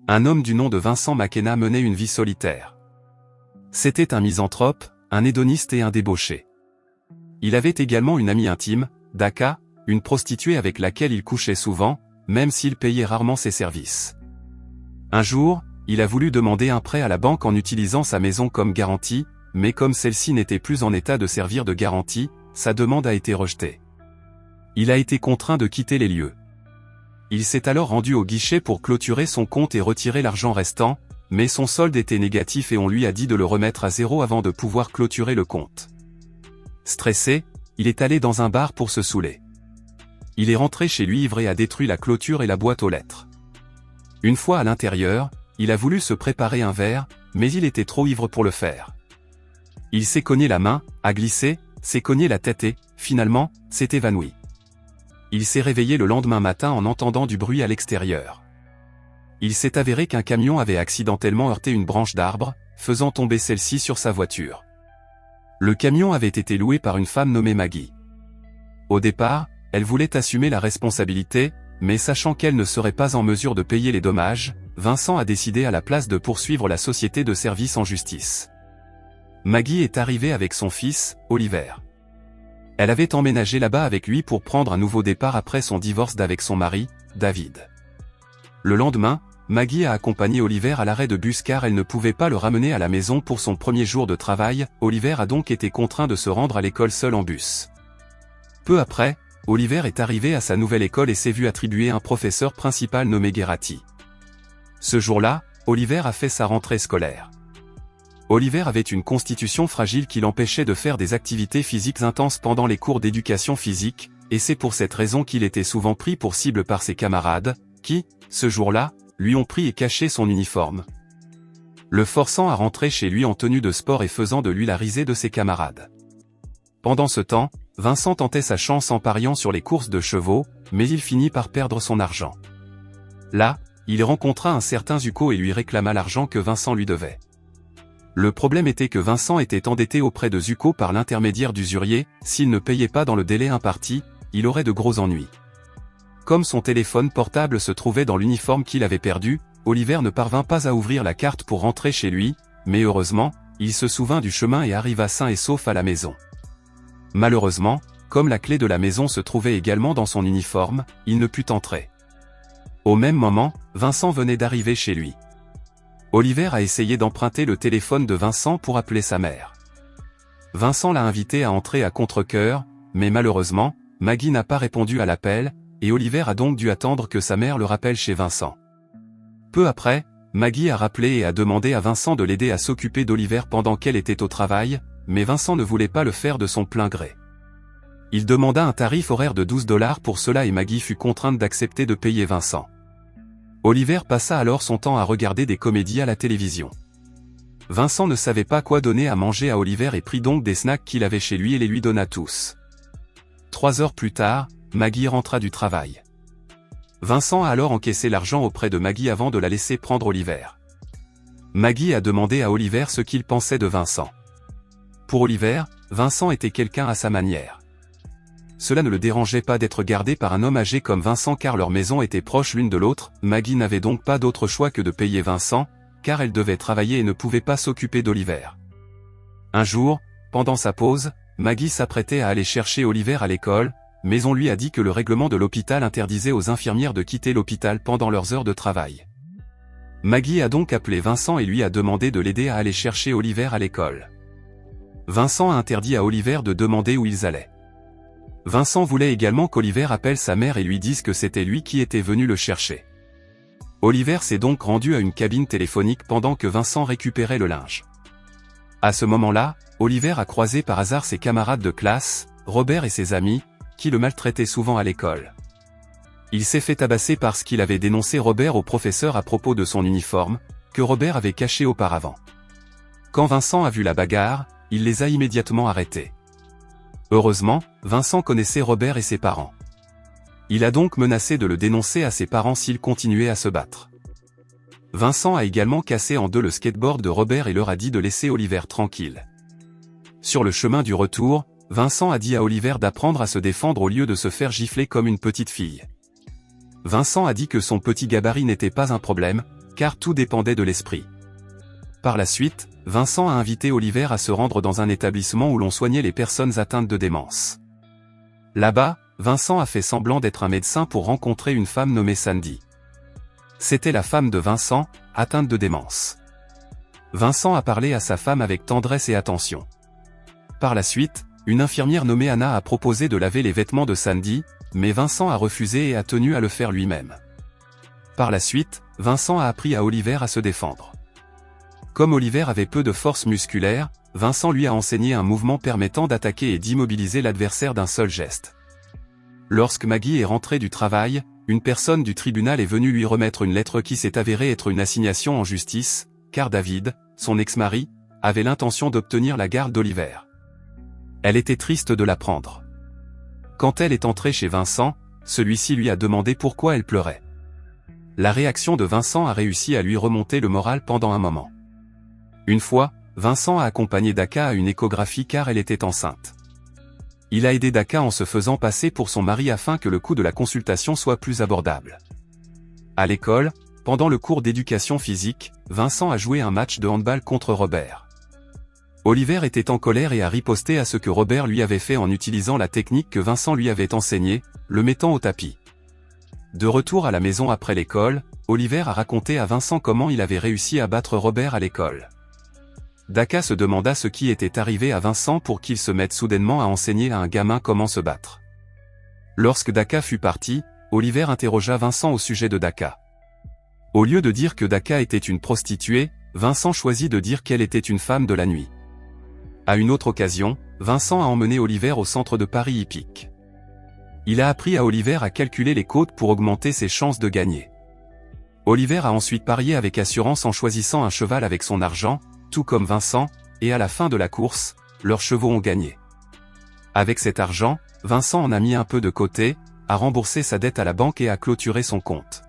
Un homme du nom de Vincent McKenna menait une vie solitaire. C'était un misanthrope, un hédoniste et un débauché. Il avait également une amie intime, Daka, une prostituée avec laquelle il couchait souvent, même s'il payait rarement ses services. Un jour, il a voulu demander un prêt à la banque en utilisant sa maison comme garantie, mais comme celle-ci n'était plus en état de servir de garantie, sa demande a été rejetée. Il a été contraint de quitter les lieux. Il s'est alors rendu au guichet pour clôturer son compte et retirer l'argent restant, mais son solde était négatif et on lui a dit de le remettre à zéro avant de pouvoir clôturer le compte. Stressé, il est allé dans un bar pour se saouler. Il est rentré chez lui ivre et a détruit la clôture et la boîte aux lettres. Une fois à l'intérieur, il a voulu se préparer un verre, mais il était trop ivre pour le faire. Il s'est cogné la main, a glissé, s'est cogné la tête et, finalement, s'est évanoui. Il s'est réveillé le lendemain matin en entendant du bruit à l'extérieur. Il s'est avéré qu'un camion avait accidentellement heurté une branche d'arbre, faisant tomber celle-ci sur sa voiture. Le camion avait été loué par une femme nommée Maggie. Au départ, elle voulait assumer la responsabilité, mais sachant qu'elle ne serait pas en mesure de payer les dommages, Vincent a décidé à la place de poursuivre la société de service en justice. Maggie est arrivée avec son fils, Oliver. Elle avait emménagé là-bas avec lui pour prendre un nouveau départ après son divorce d'avec son mari, David. Le lendemain, Maggie a accompagné Oliver à l'arrêt de bus car elle ne pouvait pas le ramener à la maison pour son premier jour de travail. Oliver a donc été contraint de se rendre à l'école seul en bus. Peu après, Oliver est arrivé à sa nouvelle école et s'est vu attribuer un professeur principal nommé Gerati. Ce jour-là, Oliver a fait sa rentrée scolaire. Oliver avait une constitution fragile qui l'empêchait de faire des activités physiques intenses pendant les cours d'éducation physique, et c'est pour cette raison qu'il était souvent pris pour cible par ses camarades, qui, ce jour-là, lui ont pris et caché son uniforme, le forçant à rentrer chez lui en tenue de sport et faisant de lui la risée de ses camarades. Pendant ce temps, Vincent tentait sa chance en pariant sur les courses de chevaux, mais il finit par perdre son argent. Là, il rencontra un certain Zuko et lui réclama l'argent que Vincent lui devait. Le problème était que Vincent était endetté auprès de Zuko par l'intermédiaire d'usurier. S'il ne payait pas dans le délai imparti, il aurait de gros ennuis. Comme son téléphone portable se trouvait dans l'uniforme qu'il avait perdu, Oliver ne parvint pas à ouvrir la carte pour rentrer chez lui, mais heureusement, il se souvint du chemin et arriva sain et sauf à la maison. Malheureusement, comme la clé de la maison se trouvait également dans son uniforme, il ne put entrer. Au même moment, Vincent venait d'arriver chez lui. Oliver a essayé d'emprunter le téléphone de Vincent pour appeler sa mère. Vincent l'a invité à entrer à contre-cœur, mais malheureusement, Maggie n'a pas répondu à l'appel, et Oliver a donc dû attendre que sa mère le rappelle chez Vincent. Peu après, Maggie a rappelé et a demandé à Vincent de l'aider à s'occuper d'Oliver pendant qu'elle était au travail, mais Vincent ne voulait pas le faire de son plein gré. Il demanda un tarif horaire de $12 pour cela et Maggie fut contrainte d'accepter de payer Vincent. Oliver passa alors son temps à regarder des comédies à la télévision. Vincent ne savait pas quoi donner à manger à Oliver et prit donc des snacks qu'il avait chez lui et les lui donna tous. 3 heures plus tard, Maggie rentra du travail. Vincent a alors encaissé l'argent auprès de Maggie avant de la laisser prendre Oliver. Maggie a demandé à Oliver ce qu'il pensait de Vincent. Pour Oliver, Vincent était quelqu'un à sa manière. Cela ne le dérangeait pas d'être gardé par un homme âgé comme Vincent car leurs maisons étaient proches l'une de l'autre. Maggie n'avait donc pas d'autre choix que de payer Vincent, car elle devait travailler et ne pouvait pas s'occuper d'Oliver. Un jour, pendant sa pause, Maggie s'apprêtait à aller chercher Oliver à l'école, mais on lui a dit que le règlement de l'hôpital interdisait aux infirmières de quitter l'hôpital pendant leurs heures de travail. Maggie a donc appelé Vincent et lui a demandé de l'aider à aller chercher Oliver à l'école. Vincent a interdit à Oliver de demander où ils allaient. Vincent voulait également qu'Oliver appelle sa mère et lui dise que c'était lui qui était venu le chercher. Oliver s'est donc rendu à une cabine téléphonique pendant que Vincent récupérait le linge. À ce moment-là, Oliver a croisé par hasard ses camarades de classe, Robert et ses amis, qui le maltraitaient souvent à l'école. Il s'est fait tabasser parce qu'il avait dénoncé Robert au professeur à propos de son uniforme, que Robert avait caché auparavant. Quand Vincent a vu la bagarre, il les a immédiatement arrêtés. Heureusement, Vincent connaissait Robert et ses parents. Il a donc menacé de le dénoncer à ses parents s'il continuait à se battre. Vincent a également cassé en deux le skateboard de Robert et leur a dit de laisser Oliver tranquille. Sur le chemin du retour, Vincent a dit à Oliver d'apprendre à se défendre au lieu de se faire gifler comme une petite fille. Vincent a dit que son petit gabarit n'était pas un problème, car tout dépendait de l'esprit. Par la suite, Vincent a invité Oliver à se rendre dans un établissement où l'on soignait les personnes atteintes de démence. Là-bas, Vincent a fait semblant d'être un médecin pour rencontrer une femme nommée Sandy. C'était la femme de Vincent, atteinte de démence. Vincent a parlé à sa femme avec tendresse et attention. Par la suite, une infirmière nommée Anna a proposé de laver les vêtements de Sandy, mais Vincent a refusé et a tenu à le faire lui-même. Par la suite, Vincent a appris à Oliver à se défendre. Comme Oliver avait peu de force musculaire, Vincent lui a enseigné un mouvement permettant d'attaquer et d'immobiliser l'adversaire d'un seul geste. Lorsque Maggie est rentrée du travail, une personne du tribunal est venue lui remettre une lettre qui s'est avérée être une assignation en justice, car David, son ex-mari, avait l'intention d'obtenir la garde d'Oliver. Elle était triste de l'apprendre. Quand elle est entrée chez Vincent, celui-ci lui a demandé pourquoi elle pleurait. La réaction de Vincent a réussi à lui remonter le moral pendant un moment. Une fois, Vincent a accompagné Daka à une échographie car elle était enceinte. Il a aidé Daka en se faisant passer pour son mari afin que le coût de la consultation soit plus abordable. À l'école, pendant le cours d'éducation physique, Vincent a joué un match de handball contre Robert. Oliver était en colère et a riposté à ce que Robert lui avait fait en utilisant la technique que Vincent lui avait enseignée, le mettant au tapis. De retour à la maison après l'école, Oliver a raconté à Vincent comment il avait réussi à battre Robert à l'école. Daka se demanda ce qui était arrivé à Vincent pour qu'il se mette soudainement à enseigner à un gamin comment se battre. Lorsque Daka fut parti, Oliver interrogea Vincent au sujet de Daka. Au lieu de dire que Daka était une prostituée, Vincent choisit de dire qu'elle était une femme de la nuit. À une autre occasion, Vincent a emmené Oliver au centre de Paris hippique. Il a appris à Oliver à calculer les côtes pour augmenter ses chances de gagner. Oliver a ensuite parié avec assurance en choisissant un cheval avec son argent, tout comme Vincent, et à la fin de la course, leurs chevaux ont gagné. Avec cet argent, Vincent en a mis un peu de côté, a remboursé sa dette à la banque et a clôturé son compte.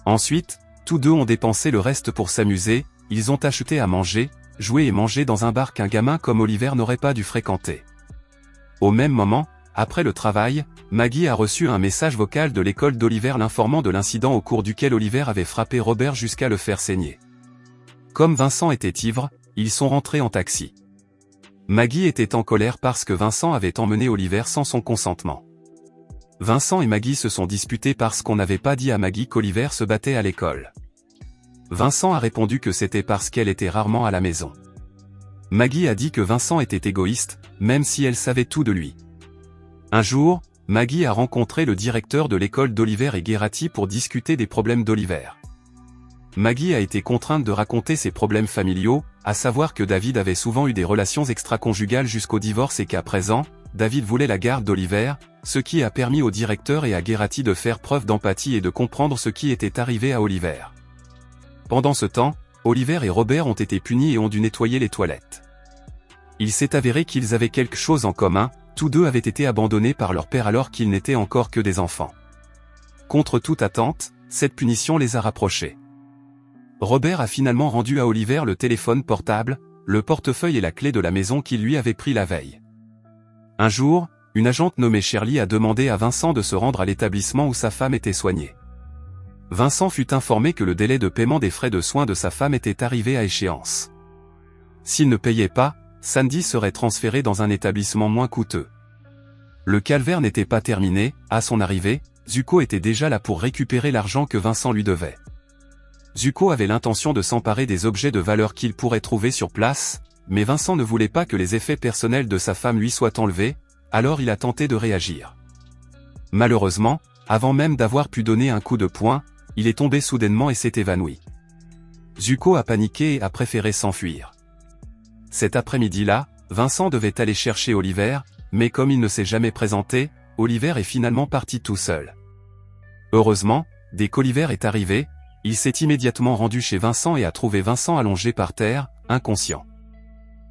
Ensuite, tous deux ont dépensé le reste pour s'amuser, ils ont acheté à manger, jouer et manger dans un bar qu'un gamin comme Oliver n'aurait pas dû fréquenter. Au même moment, après le travail, Maggie a reçu un message vocal de l'école d'Oliver l'informant de l'incident au cours duquel Oliver avait frappé Robert jusqu'à le faire saigner. Comme Vincent était ivre, ils sont rentrés en taxi. Maggie était en colère parce que Vincent avait emmené Oliver sans son consentement. Vincent et Maggie se sont disputés parce qu'on n'avait pas dit à Maggie qu'Oliver se battait à l'école. Vincent a répondu que c'était parce qu'elle était rarement à la maison. Maggie a dit que Vincent était égoïste, même si elle savait tout de lui. Un jour, Maggie a rencontré le directeur de l'école d'Oliver et Geraghty pour discuter des problèmes d'Oliver. Maggie a été contrainte de raconter ses problèmes familiaux, à savoir que David avait souvent eu des relations extra-conjugales jusqu'au divorce et qu'à présent, David voulait la garde d'Oliver, ce qui a permis au directeur et à Geraghty de faire preuve d'empathie et de comprendre ce qui était arrivé à Oliver. Pendant ce temps, Oliver et Robert ont été punis et ont dû nettoyer les toilettes. Il s'est avéré qu'ils avaient quelque chose en commun, tous deux avaient été abandonnés par leur père alors qu'ils n'étaient encore que des enfants. Contre toute attente, cette punition les a rapprochés. Robert a finalement rendu à Oliver le téléphone portable, le portefeuille et la clé de la maison qu'il lui avait pris la veille. Un jour, une agente nommée Shirley a demandé à Vincent de se rendre à l'établissement où sa femme était soignée. Vincent fut informé que le délai de paiement des frais de soins de sa femme était arrivé à échéance. S'il ne payait pas, Sandy serait transférée dans un établissement moins coûteux. Le calvaire n'était pas terminé, à son arrivée, Zuko était déjà là pour récupérer l'argent que Vincent lui devait. Zuko avait l'intention de s'emparer des objets de valeur qu'il pourrait trouver sur place, mais Vincent ne voulait pas que les effets personnels de sa femme lui soient enlevés, alors il a tenté de réagir. Malheureusement, avant même d'avoir pu donner un coup de poing, il est tombé soudainement et s'est évanoui. Zuko a paniqué et a préféré s'enfuir. Cet après-midi-là, Vincent devait aller chercher Oliver, mais comme il ne s'est jamais présenté, Oliver est finalement parti tout seul. Heureusement, dès qu'Oliver est arrivé, il s'est immédiatement rendu chez Vincent et a trouvé Vincent allongé par terre, inconscient.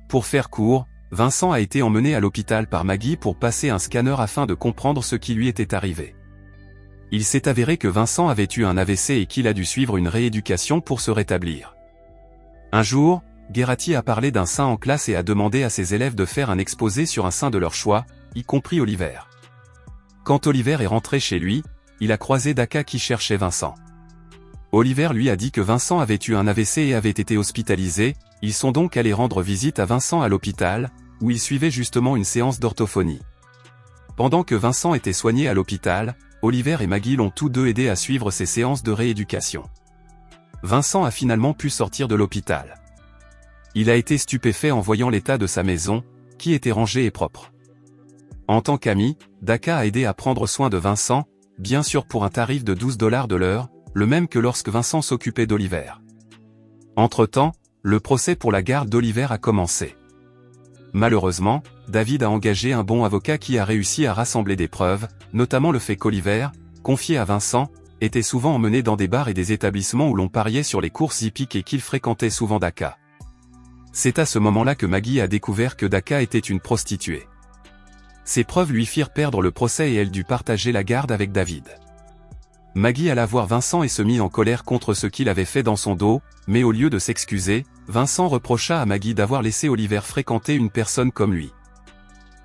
Pour faire court, Vincent a été emmené à l'hôpital par Maggie pour passer un scanner afin de comprendre ce qui lui était arrivé. Il s'est avéré que Vincent avait eu un AVC et qu'il a dû suivre une rééducation pour se rétablir. Un jour, Geraghty a parlé d'un saint en classe et a demandé à ses élèves de faire un exposé sur un saint de leur choix, y compris Oliver. Quand Oliver est rentré chez lui, il a croisé Daka qui cherchait Vincent. Oliver lui a dit que Vincent avait eu un AVC et avait été hospitalisé. Ils sont donc allés rendre visite à Vincent à l'hôpital, où il suivait justement une séance d'orthophonie. Pendant que Vincent était soigné à l'hôpital, Oliver et Maggie l'ont tous deux aidé à suivre ses séances de rééducation. Vincent a finalement pu sortir de l'hôpital. Il a été stupéfait en voyant l'état de sa maison, qui était rangée et propre. En tant qu'ami, Daka a aidé à prendre soin de Vincent, bien sûr pour un tarif de $12 de l'heure, le même que lorsque Vincent s'occupait d'Oliver. Entre-temps, le procès pour la garde d'Oliver a commencé. Malheureusement, David a engagé un bon avocat qui a réussi à rassembler des preuves, notamment le fait qu'Oliver, confié à Vincent, était souvent emmené dans des bars et des établissements où l'on pariait sur les courses hippiques et qu'il fréquentait souvent Daka. C'est à ce moment-là que Maggie a découvert que Daka était une prostituée. Ces preuves lui firent perdre le procès et elle dut partager la garde avec David. Maggie alla voir Vincent et se mit en colère contre ce qu'il avait fait dans son dos, mais au lieu de s'excuser, Vincent reprocha à Maggie d'avoir laissé Oliver fréquenter une personne comme lui.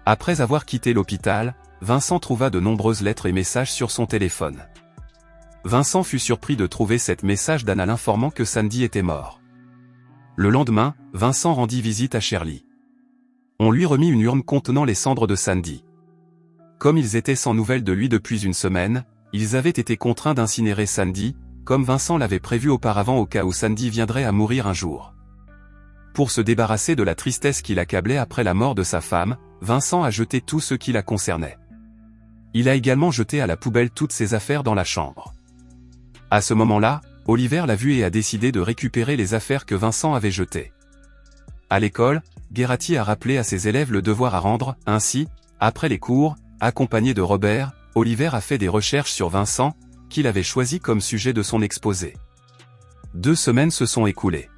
Après avoir quitté l'hôpital, Vincent trouva de nombreuses lettres et messages sur son téléphone. Vincent fut surpris de trouver cet message d'Anna l'informant que Sandy était mort. Le lendemain, Vincent rendit visite à Shirley. On lui remit une urne contenant les cendres de Sandy. Comme ils étaient sans nouvelles de lui depuis une semaine, ils avaient été contraints d'incinérer Sandy, comme Vincent l'avait prévu auparavant au cas où Sandy viendrait à mourir un jour. Pour se débarrasser de la tristesse qui l'accablait après la mort de sa femme, Vincent a jeté tout ce qui la concernait. Il a également jeté à la poubelle toutes ses affaires dans la chambre. À ce moment-là, Oliver l'a vu et a décidé de récupérer les affaires que Vincent avait jetées. À l'école, Gerati a rappelé à ses élèves le devoir à rendre, ainsi, après les cours, accompagné de Robert, Oliver a fait des recherches sur Vincent, qu'il avait choisi comme sujet de son exposé. 2 semaines se sont écoulées.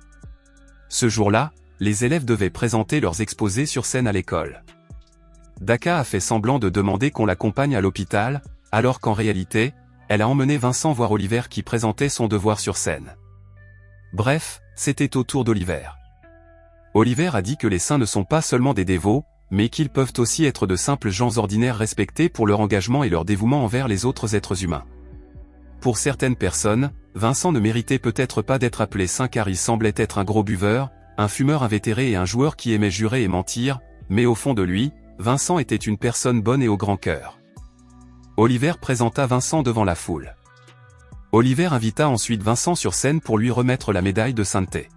Ce jour-là, les élèves devaient présenter leurs exposés sur scène à l'école. Daka a fait semblant de demander qu'on l'accompagne à l'hôpital, alors qu'en réalité, elle a emmené Vincent voir Oliver qui présentait son devoir sur scène. Bref, c'était au tour d'Oliver. Oliver a dit que les saints ne sont pas seulement des dévots, mais qu'ils peuvent aussi être de simples gens ordinaires respectés pour leur engagement et leur dévouement envers les autres êtres humains. Pour certaines personnes, Vincent ne méritait peut-être pas d'être appelé saint car il semblait être un gros buveur, un fumeur invétéré et un joueur qui aimait jurer et mentir, mais au fond de lui, Vincent était une personne bonne et au grand cœur. Oliver présenta Vincent devant la foule. Oliver invita ensuite Vincent sur scène pour lui remettre la médaille de sainteté.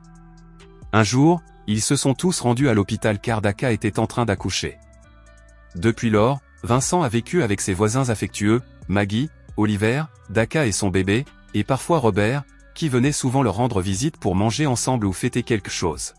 Un jour, ils se sont tous rendus à l'hôpital car Daka était en train d'accoucher. Depuis lors, Vincent a vécu avec ses voisins affectueux, Maggie, Oliver, Daka et son bébé, et parfois Robert, qui venait souvent leur rendre visite pour manger ensemble ou fêter quelque chose.